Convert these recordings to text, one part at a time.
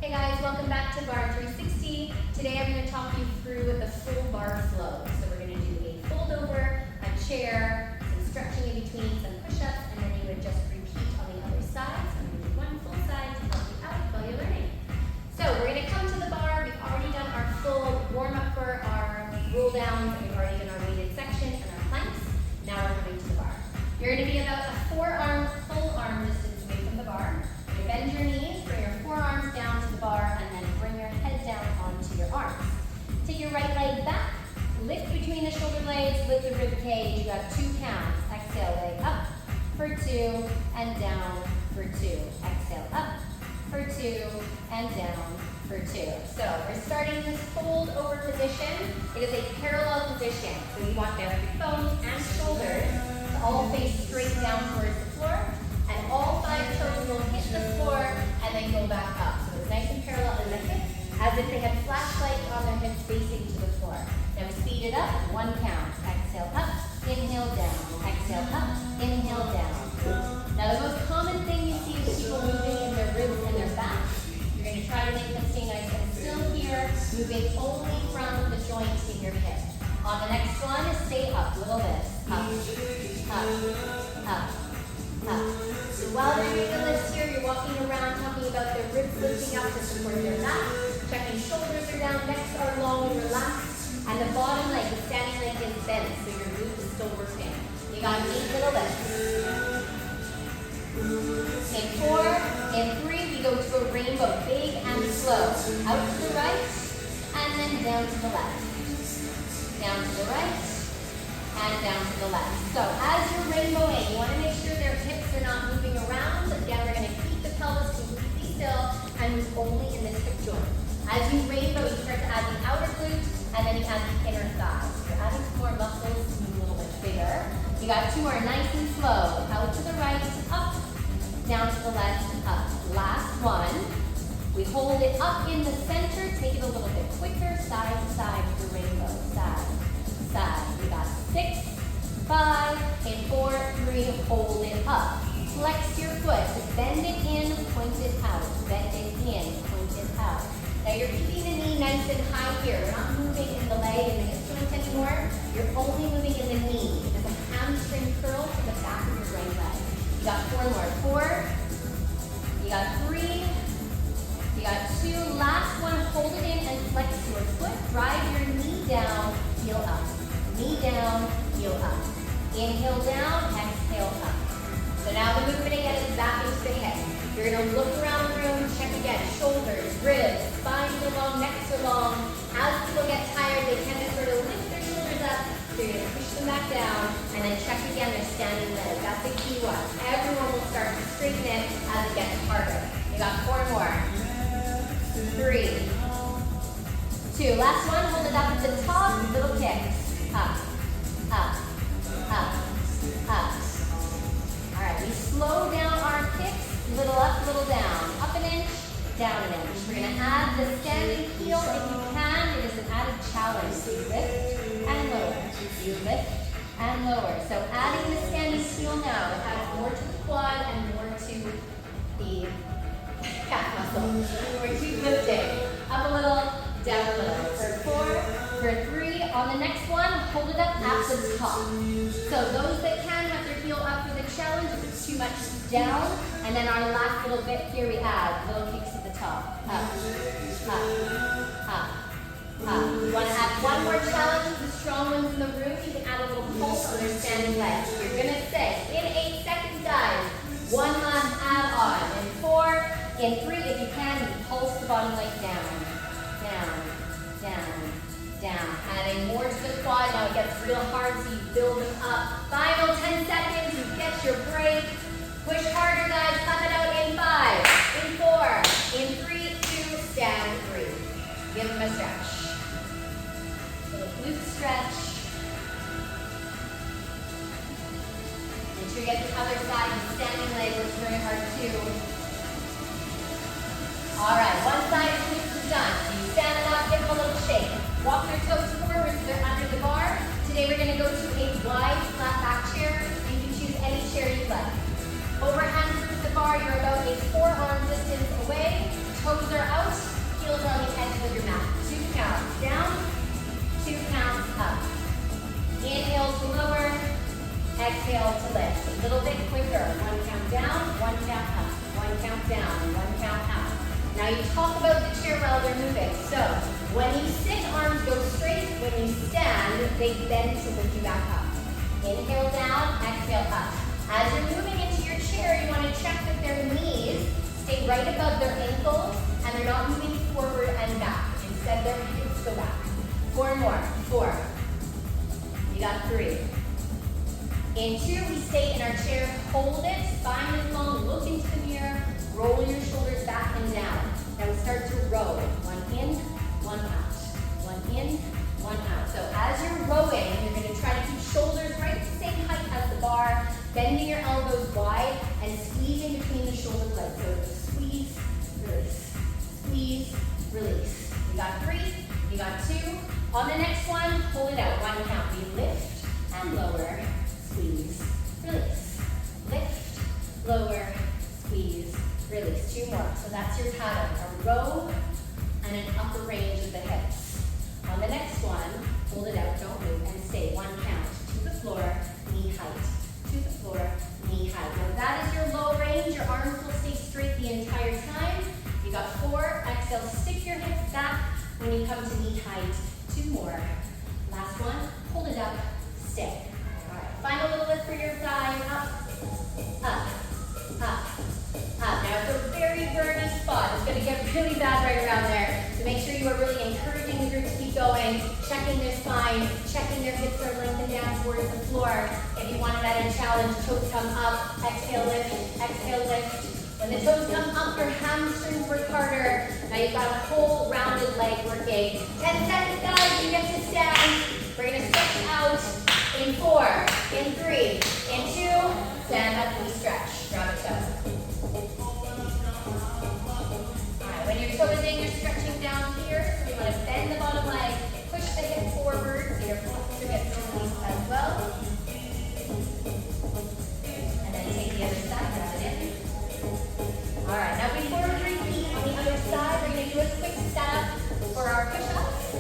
Hey guys, welcome back to Barre 360. Today I'm going to talk you through the full bar flow. So we're going to do a fold over, a chair, some stretching in between, some push-ups, and then you would just repeat on the other side. So I'm going to do one full side to help you out while you're learning. So we're going to come to the bar. We've already done our full warm-up for our roll downs, and we've already done our weighted section and our planks. Now we're coming to the bar. You're going to be about a forearm, full arm distance away from the bar. You bend your knees, bring your forearms down to the bar, and then bring your head down onto your arms. Take your right leg back, lift between the shoulder blades, lift the rib cage. You got 2 counts. Exhale, leg up for 2, and down for 2. Exhale, up for 2, and down for 2. So we're starting this fold over position. It is a parallel position. So you want their hip bones and shoulders to all face straight down towards the floor. And all 5 toes will hit the floor and then go back up. So it's nice and parallel in the hips, as if they had flashlights on their hips facing to the floor. Now speed it up, 1 count. Exhale up, inhale down. Exhale up, inhale down. Now the most common thing you see is people moving in their ribs and their back. You're going to try to make them stay nice and still here, moving only from the joint in your hip. On the next one, stay up, little this. Up, up, up. So while they're doing the list here, you're walking around talking about their ribs lifting up to support their back, checking shoulders are down, necks are long and relaxed, and the bottom leg, the standing leg is bent, so your glutes is still working. You got 8 little lifts. In 4, in 3, we go to a rainbow, big and slow. Out to the right, and then down to the left. Down to the right, and down to the left. So as you're rainbowing, you want to make sure their hips are not moving around. Again, we're going to keep the pelvis completely still and move only in this hip joint. As you rainbow, you start to add the outer glute, and then you add the inner thighs. You're adding some more muscles to move a little bit bigger. You got 2 more, nice and slow. Out to the right, up, down to the left, up. Last one. We hold it up in the center, take it a little bit quicker, side to side with the rainbow. Side, side. We got 6, 5, in 4, 3, hold it up. Flex your foot, bend it in, point it out. Bend it in, point it out. Now you're keeping the knee nice and high here. We're not moving in the leg and the hip joint anymore. You're only moving in the knee. There's a hamstring curl to the back of your right leg. You got 4 more. 4, you got 3, you got 2. Last one, hold it in and flex your foot. Drive your knee down, heel up. Knee down, heel up. Inhale down, exhale up. So now the movement again is back into the hip. You're going to look around the room, check again. Shoulders, ribs, spines are long, necks are long. As people get tired, they tend to sort of lift their shoulders up. So you're going to push them back down and then check again their standing leg. That's a key one. Everyone will start to straighten it as it gets harder. You got 4 more. 3, 2. Last one, hold it up at the top, little kicks. Up, up, up, up. All right, we slow down our kicks, little up, little down. Up an inch, down an inch. We're going to add the standing heel if you can. It is an added challenge. You lift and lower. You lift and lower. So adding the standing heel now, it adds more to the quad and more to the calf muscle. We're keep lifting. Up a little, down a little. For 4, for 3. On the next one, hold it up at the top. So those that can have their heel up for the challenge. If it's too much, down. And then our last little bit here, we add little kicks at the top. Up, up, up, up. You want to add one more challenge. The strong ones in the room, you can add a little pulse on their standing legs. You're going to say, in 8 seconds, guys, 1 last add-on. In 4, in 3, if you can, you pulse the bottom leg down, down, down, down. Adding more to the quad. Now it gets real hard, so you build them up. Final 10 seconds, you get your break. Push harder, guys. Clap it out in 5, in 4, in 3, 2, stand, breathe. Give them a stretch. Little glute stretch. Make sure you get the other side. The standing leg works very hard too. All right, one side of glutes is done. So you stand it up, give them a little shake. Walk your toes forward so they're under the bar. Today we're going to go to a wide flat back chair. You can choose any chair you like. Overhand towards the bar, you're about a forearm distance away. Toes are out. Now you talk about the chair while they're moving. So when you sit, arms go straight. When you stand, they bend to lift you back up. Inhale down, exhale up. As you're moving into your chair, you want to check that their knees stay right above their ankles and they're not moving forward and back. Instead, their hips go back. 4 more. 4. You got 3. In 2, we stay in our chair. Hold it. Spine is long. Look into the mirror. Roll your shoulders back and down. Now we start to row. 1 in, 1 out. 1 in, 1 out. So as you're rowing, you're going to try to keep shoulders right the same height as the bar, bending your elbows wide and squeezing between the shoulder blades. So squeeze, release, squeeze, release. You got 3, you got 2. On the next one, hold it out. 1 count. We lift and lower, squeeze, release. Lift, lower, squeeze, release. 2 more. So that's your pattern. A row and an upper range of the hips. On the next one, hold it out, don't move, and stay. 1 count. To the floor, knee height. To the floor, knee height. Now if that is your low range. Your arms will stay straight the entire time. You got 4. Exhale, stick your hips back when you come to knee height. 2 more. Last one, hold it up, stay. All right, final little lift for your thighs. Up, up, up, up. Now it's a very burny spot. It's going to get really bad right around there. So make sure you are really encouraging the group to keep going, checking their spine, checking their hips are lengthened down towards the floor. If you want an added challenge, toes come up, exhale lift, exhale lift. When the toes come up, your hamstrings work harder. Now you've got a whole rounded leg working. 10 seconds, guys, you get to stand. We're going to stretch out in 4, in 3, in 2. Stand up and stretch. Grab a toe. All right, when your toe is in, you're stretching down here. So you want to bend the bottom leg, push the hip forward so your posture gets released as well. And then take the other side, grab it in. All right, now before we repeat on the other side, we're going to do a quick setup for our push-ups.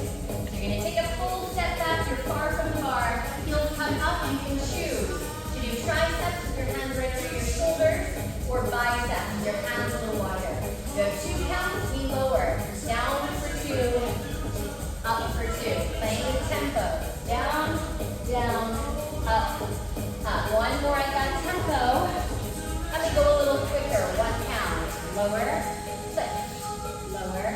You're going to take a full step back. You're far from the bar. Heels come up. You can choose to do triceps with your hands right over your shoulders or biceps with your hands a little wider. You have 2 counts. We lower. Down for 2. Up for 2. Playing with tempo. Down, down, up, up. 1 more at that tempo. Let me go a little quicker. 1 count. Lower, lift, lower,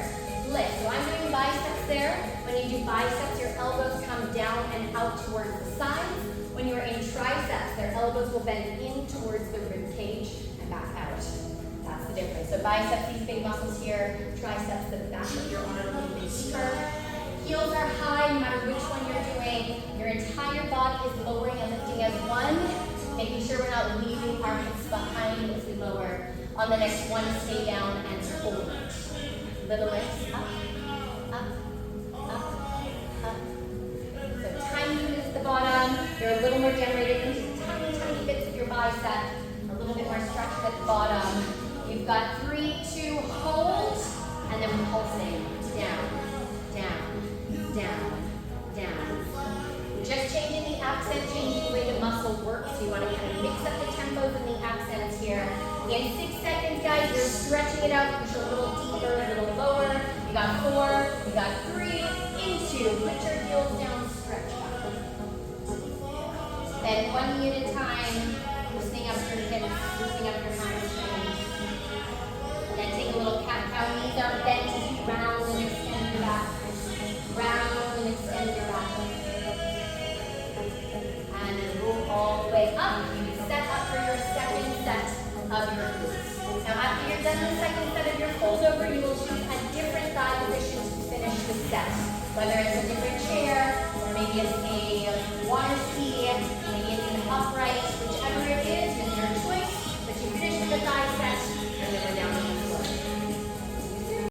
lift. So I'm doing biceps there. When you do biceps, your elbows come down and out towards the side. When you're in triceps, their elbows will bend in towards the rib cage and back out. That's the difference. So biceps, these big muscles here. Triceps, the back of your arm a little bit deeper. Heels are high, no matter which one you're doing. Your entire body is lowering and lifting as one. Making sure we're not leaving our hips behind as we lower. On the next one, stay down and hold it. Little lifts, up, up, up, up. So tiny moves at the bottom. You're a little more generated into tiny, tiny bits of your bicep. A little bit more structure at the bottom. You've got 3, 2, hold, and then we're pulsing. Down, down, down, down. Just changing the accent, changing the way the muscle works. So you want to kind of mix up the tempos and the accents here. In 6 seconds, guys, you're stretching it out. Push a little deeper, a little lower. You got 4, you got 3, into. Put your heels down, stretch back. Then 1 knee at a time, loosening up your hips, loosening up your hamstrings. Then take a little cat-cow. Knees are bent as you round and extend your back. Round and extend your back. And then roll all the way up. You set up for your second set of your glutes. Now after you're done the second set of your fold over, you will choose a different thigh position to finish the set. Whether it's a different chair or maybe a